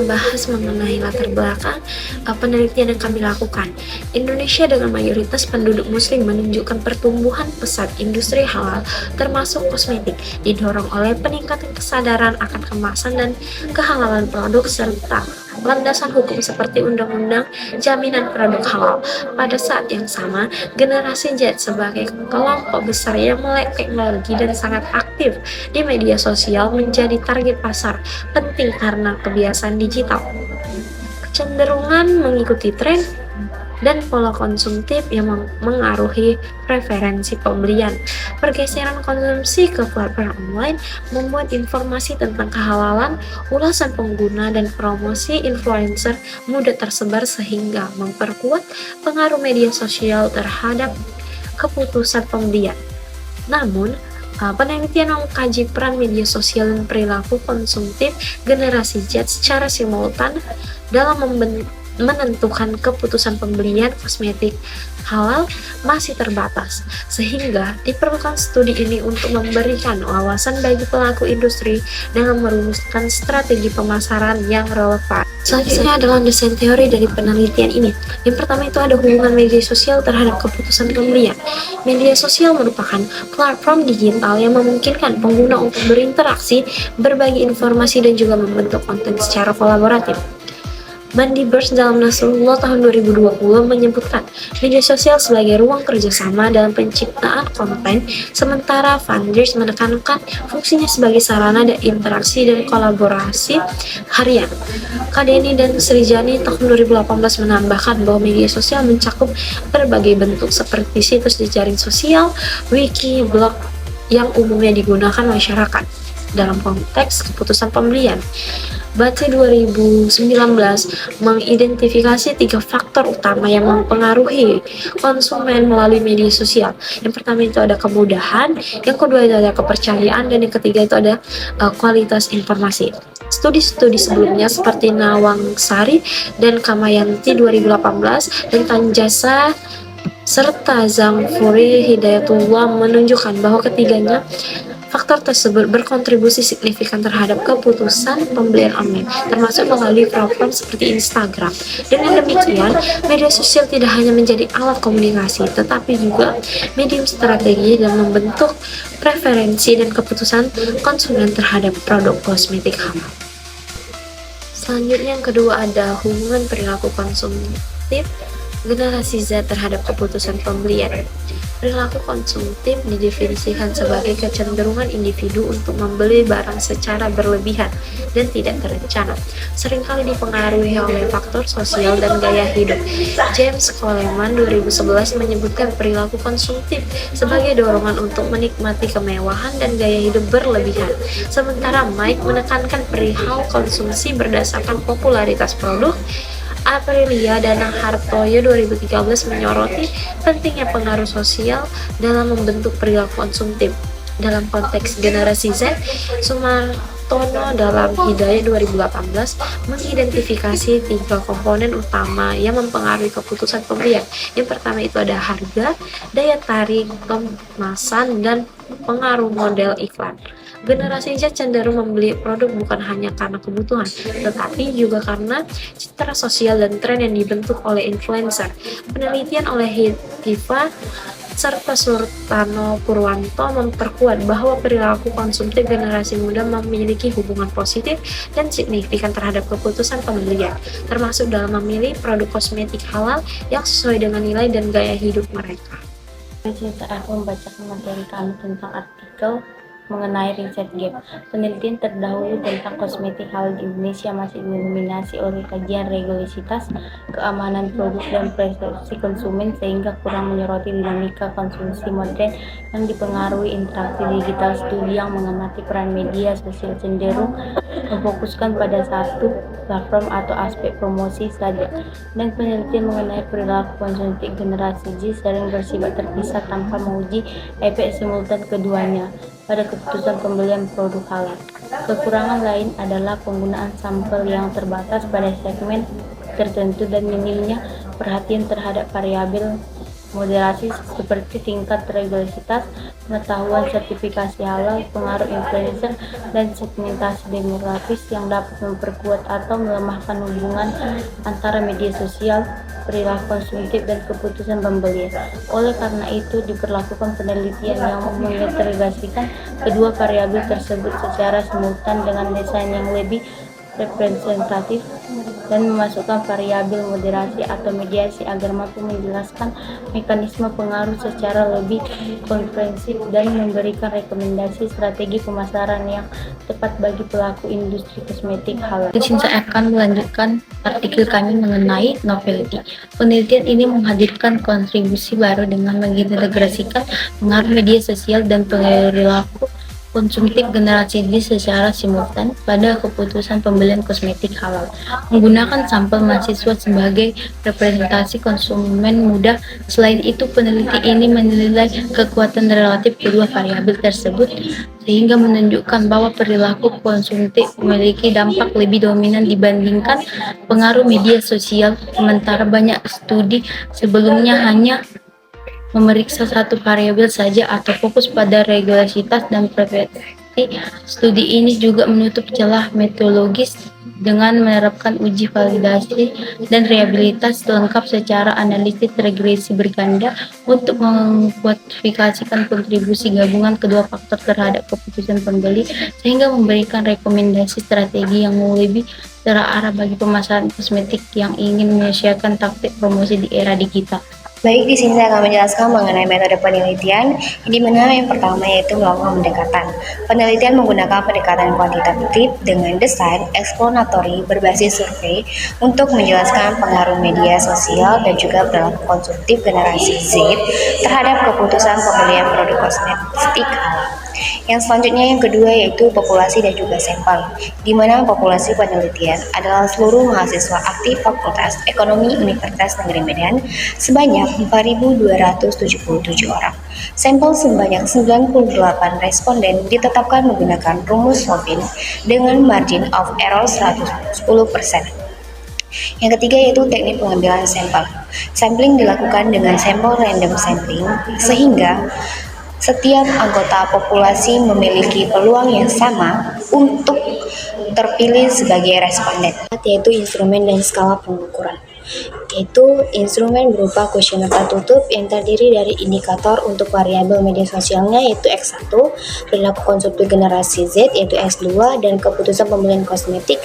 membahas mengenai latar belakang penelitian yang kami lakukan. Indonesia dengan mayoritas penduduk muslim menunjukkan pertumbuhan pesat industri halal termasuk kosmetik, didorong oleh peningkatan kesadaran akan kemasan dan kehalalan produk serta landasan hukum seperti Undang-Undang Jaminan Produk Halal. Pada saat yang sama, generasi Z sebagai kelompok besar yang melek teknologi dan sangat aktif di media sosial menjadi target pasar penting karena kebiasaan digital, kecenderungan mengikuti tren, dan pola konsumtif yang mengaruhi preferensi pembelian. Pergeseran konsumsi ke platform online membuat informasi tentang kehalalan, ulasan pengguna, dan promosi influencer mudah tersebar sehingga memperkuat pengaruh media sosial terhadap keputusan pembelian. Namun, penelitian mengkaji peran media sosial dan perilaku konsumtif generasi Z secara simultan dalam menentukan keputusan pembelian kosmetik halal masih terbatas, sehingga diperlukan studi ini untuk memberikan wawasan bagi pelaku industri dalam merumuskan strategi pemasaran yang relevan. Selanjutnya adalah desain teori dari penelitian ini. Yang pertama itu ada hubungan media sosial terhadap keputusan pembelian. Media sosial merupakan platform digital yang memungkinkan pengguna untuk berinteraksi, berbagi informasi, dan juga membentuk konten secara kolaboratif. Mandibers dalam Nasrullah tahun 2020 menyebutkan media sosial sebagai ruang kerjasama dalam penciptaan konten, sementara Funders menekankan fungsinya sebagai sarana dan interaksi dan kolaborasi harian. Kadeni dan Srijani tahun 2018 menambahkan bahwa media sosial mencakup berbagai bentuk seperti situs jejaring sosial, wiki, blog yang umumnya digunakan masyarakat dalam konteks keputusan pembelian. Baca 2019 mengidentifikasi 3 faktor utama yang mempengaruhi konsumen melalui media sosial. Yang pertama itu ada kemudahan, yang kedua itu ada kepercayaan, dan yang ketiga itu ada kualitas informasi. Studi-studi sebelumnya seperti Nawang Sari dan Kamayanti 2018 dan Tanjasa serta Zamfuri Hidayatullah menunjukkan bahwa ketiganya faktor tersebut berkontribusi signifikan terhadap keputusan pembelian online, termasuk melalui platform seperti Instagram. Dengan demikian, media sosial tidak hanya menjadi alat komunikasi, tetapi juga medium strategi dalam membentuk preferensi dan keputusan konsumen terhadap produk kosmetik halal. Selanjutnya yang kedua ada hubungan perilaku konsumtif generasi Z terhadap keputusan pembelian. Perilaku konsumtif didefinisikan sebagai kecenderungan individu untuk membeli barang secara berlebihan dan tidak terencana, seringkali dipengaruhi oleh faktor sosial dan gaya hidup. James Coleman 2011 menyebutkan perilaku konsumtif sebagai dorongan untuk menikmati kemewahan dan gaya hidup berlebihan, sementara Mike menekankan perihal konsumsi berdasarkan popularitas produk. Aprilia Danang Hartoyo 2013 menyoroti pentingnya pengaruh sosial dalam membentuk perilaku konsumtif. Dalam konteks generasi Z, Sumartono dalam Hidayah 2018 mengidentifikasi 3 komponen utama yang mempengaruhi keputusan pembelian. Yang pertama itu ada harga, daya tarik kemasan, dan pengaruh model iklan. Generasi Z cenderung membeli produk bukan hanya karena kebutuhan, tetapi juga karena citra sosial dan tren yang dibentuk oleh influencer. Penelitian oleh Hitiva serta Surtano Purwanto memperkuat bahwa perilaku konsumtif generasi muda memiliki hubungan positif dan signifikan terhadap keputusan pembelian, termasuk dalam memilih produk kosmetik halal yang sesuai dengan nilai dan gaya hidup mereka. Saya membacakan materi kami tentang artikel mengenai riset gap. Penelitian terdahulu tentang kosmetik halal di Indonesia masih didominasi oleh kajian regularitas, keamanan produk, dan persepsi konsumen, sehingga kurang menyoroti dinamika konsumsi modern yang dipengaruhi interaksi digital. Studi yang mengamati peran media sosial cenderung memfokuskan pada satu platform atau aspek promosi saja, dan penelitian mengenai perilaku konsumtif generasi Z sering bersifat terpisah tanpa menguji efek simultan keduanya pada keputusan pembelian produk halal. Kekurangan lain adalah penggunaan sampel yang terbatas pada segmen tertentu dan minimnya perhatian terhadap variabel moderasi seperti tingkat regularitas, pengetahuan sertifikasi halal, pengaruh influencer, dan segmentasi demografis yang dapat memperkuat atau melemahkan hubungan antara media sosial, perilaku konsumtif, dan keputusan pembelian. Oleh karena itu, diperlakukan penelitian yang mengintegrasikan kedua variabel tersebut secara simultan dengan desain yang lebih representatif dan memasukkan variabel moderasi atau mediasi agar mampu menjelaskan mekanisme pengaruh secara lebih komprehensif dan memberikan rekomendasi strategi pemasaran yang tepat bagi pelaku industri kosmetik halal. Di sini saya akan melanjutkan artikel kami mengenai novelty. Penelitian ini menghadirkan kontribusi baru dengan mengintegrasikan pengaruh media sosial dan perilaku konsumtif generasi Z secara simultan pada keputusan pembelian kosmetik halal. Menggunakan sampel mahasiswa sebagai representasi konsumen muda. Selain itu, peneliti ini menilai kekuatan relatif kedua variabel tersebut sehingga menunjukkan bahwa perilaku konsumtif memiliki dampak lebih dominan dibandingkan pengaruh media sosial. Sementara banyak studi sebelumnya hanya memeriksa satu variabel saja atau fokus pada regularitas dan preferensi. Studi ini juga menutup celah metodologis dengan menerapkan uji validasi dan reliabilitas lengkap secara analisis regresi berganda untuk mengkuantifikasikan kontribusi gabungan kedua faktor terhadap keputusan pembeli sehingga memberikan rekomendasi strategi yang lebih terarah bagi pemasaran kosmetik yang ingin menyesuaikan taktik promosi di era digital. Baik, di sini saya akan menjelaskan mengenai metode penelitian, di mana yang pertama yaitu melakukan pendekatan. Penelitian menggunakan pendekatan kuantitatif dengan desain eksploratory berbasis survei untuk menjelaskan pengaruh media sosial dan juga perilaku konsumtif generasi Z terhadap keputusan pembelian produk kosmetik halal. Yang selanjutnya yang kedua yaitu populasi dan juga sampel, di mana populasi penelitian adalah seluruh mahasiswa aktif Fakultas Ekonomi Universitas Negeri Medan sebanyak 4.277 orang. Sampel sebanyak 98 responden ditetapkan menggunakan rumus Slovin dengan margin of error 110%. Yang ketiga yaitu teknik pengambilan sampel. Sampling dilakukan dengan sampel random sampling sehingga setiap anggota populasi memiliki peluang yang sama untuk terpilih sebagai responden, yaitu instrumen dan skala pengukuran. Yaitu instrumen berupa kuesioner tertutup yang terdiri dari indikator untuk variabel media sosialnya yaitu X1, perilaku konsumtif generasi Z yaitu X2, dan keputusan pembelian kosmetik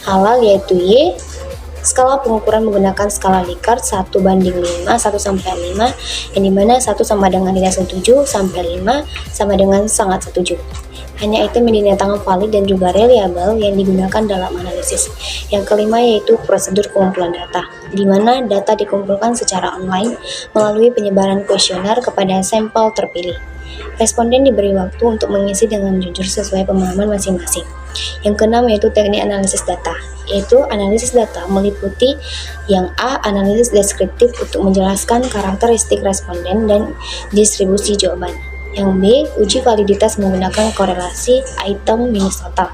halal yaitu Y. Skala pengukuran menggunakan skala Likert 1:5, 1-5, yang dimana 1 sama dengan tidak setuju sampai 5 sama dengan sangat setuju. Hanya item yang dinyatakan valid dan juga reliable yang digunakan dalam analisis. Yang kelima yaitu prosedur pengumpulan data, di mana data dikumpulkan secara online melalui penyebaran kuesioner kepada sampel terpilih. Responden diberi waktu untuk mengisi dengan jujur sesuai pemahaman masing-masing. Yang keenam yaitu teknik analisis data, yaitu analisis data meliputi yang A. Analisis deskriptif untuk menjelaskan karakteristik responden dan distribusi jawaban. Yang B. Uji validitas menggunakan korelasi item minus total.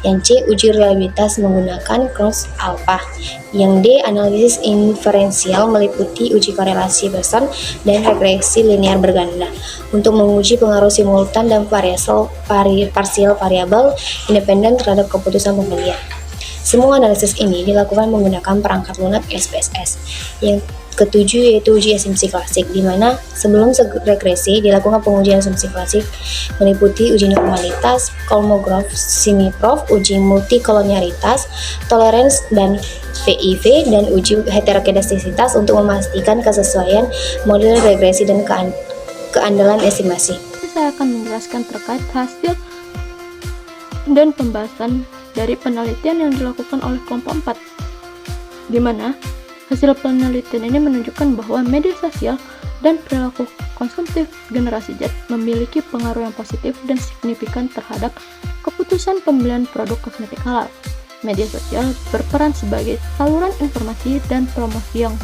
Yang C. Uji reliabilitas menggunakan cross alpha. Yang D. Analisis inferensial meliputi uji korelasi Bayesian dan regresi linear berganda untuk menguji pengaruh simultan dan parsial variabel independen terhadap keputusan pembelian. Semua analisis ini dilakukan menggunakan perangkat lunak SPSS. Yang ketujuh yaitu uji asumsi klasik, di mana sebelum regresi dilakukan pengujian asumsi klasik meliputi uji normalitas, Kolmogorov, Simiprov, uji multikolonialitas, tolerance dan PIV, dan uji heterogenisitas untuk memastikan kesesuaian model regresi dan keandalan estimasi. Saya akan menjelaskan terkait hasil dan pembahasan dari penelitian yang dilakukan oleh kelompok 4, di mana hasil penelitian ini menunjukkan bahwa media sosial dan perilaku konsumtif generasi Z memiliki pengaruh yang positif dan signifikan terhadap keputusan pembelian produk kosmetik halal. Media sosial berperan sebagai saluran informasi dan promosi yang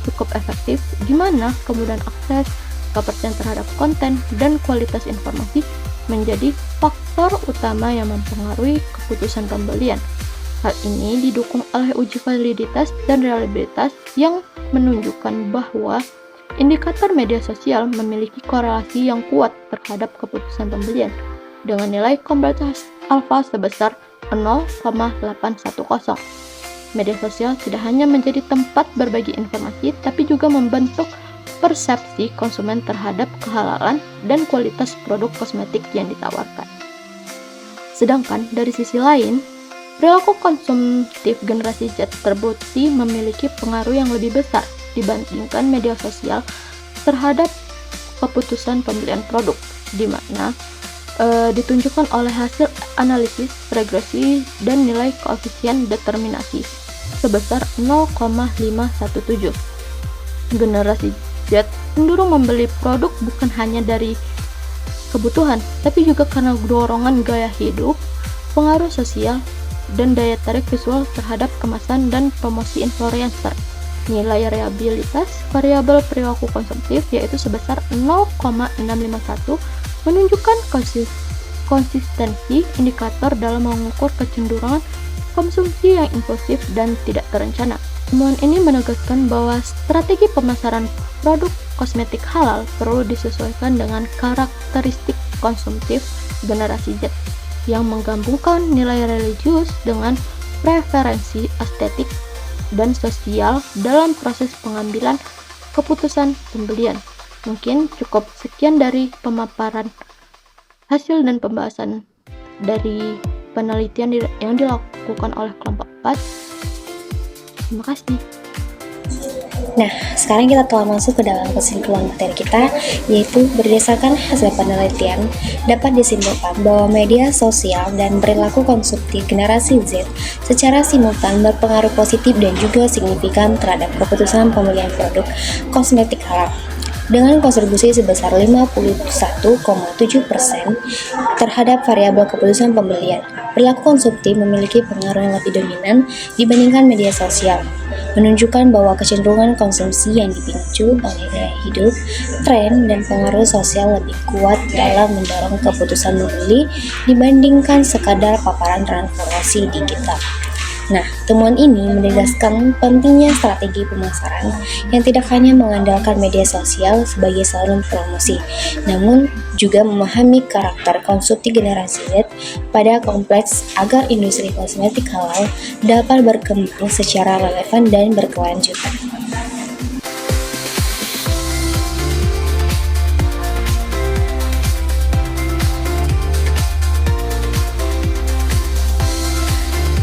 cukup efektif, di mana kemudahan akses, kepercayaan terhadap konten, dan kualitas informasi menjadi faktor utama yang mempengaruhi keputusan pembelian. Hal ini didukung oleh uji validitas dan reliabilitas yang menunjukkan bahwa Indikator media sosial memiliki korelasi yang kuat terhadap keputusan pembelian dengan nilai kombinasi alfa sebesar 0,810. Media sosial tidak hanya menjadi tempat berbagi informasi, tapi juga membentuk persepsi konsumen terhadap kehalalan dan kualitas produk kosmetik yang ditawarkan. Sedangkan dari sisi lain, perilaku konsumtif generasi Z terbukti memiliki pengaruh yang lebih besar dibandingkan media sosial terhadap keputusan pembelian produk, di mana ditunjukkan oleh hasil analisis regresi dan nilai koefisien determinasi sebesar 0,517. Generasi Z cenderung membeli produk bukan hanya dari kebutuhan, tapi juga karena dorongan gaya hidup, pengaruh sosial, dan daya tarik visual terhadap kemasan dan promosi influencer. Nilai reliabilitas variabel perilaku konsumtif yaitu sebesar 0,651 menunjukkan konsistensi indikator dalam mengukur kecenderungan konsumsi yang impulsif dan tidak terencana. Temuan ini menegaskan bahwa strategi pemasaran produk kosmetik halal perlu disesuaikan dengan karakteristik konsumtif generasi Z yang menggabungkan nilai religius dengan preferensi estetik dan sosial dalam proses pengambilan keputusan pembelian. Mungkin cukup sekian dari pemaparan hasil dan pembahasan dari penelitian yang dilakukan oleh kelompok 4. Terima kasih. Nah, sekarang kita telah masuk ke dalam kesimpulan materi kita, yaitu berdasarkan hasil penelitian dapat disimpulkan bahwa media sosial dan perilaku konsumtif generasi Z secara simultan berpengaruh positif dan juga signifikan terhadap keputusan pembelian produk kosmetik halal. Dengan kontribusi sebesar 51,7% terhadap variabel keputusan pembelian, perilaku konsumtif memiliki pengaruh yang lebih dominan dibandingkan media sosial, menunjukkan bahwa kecenderungan konsumsi yang dipicu oleh gaya hidup, tren, dan pengaruh sosial lebih kuat dalam mendorong keputusan membeli dibandingkan sekadar paparan transformasi digital. Nah, temuan ini menegaskan pentingnya strategi pemasaran yang tidak hanya mengandalkan media sosial sebagai saluran promosi, namun juga memahami karakter konsumtif generasi Z pada kompleks agar industri kosmetik halal dapat berkembang secara relevan dan berkelanjutan.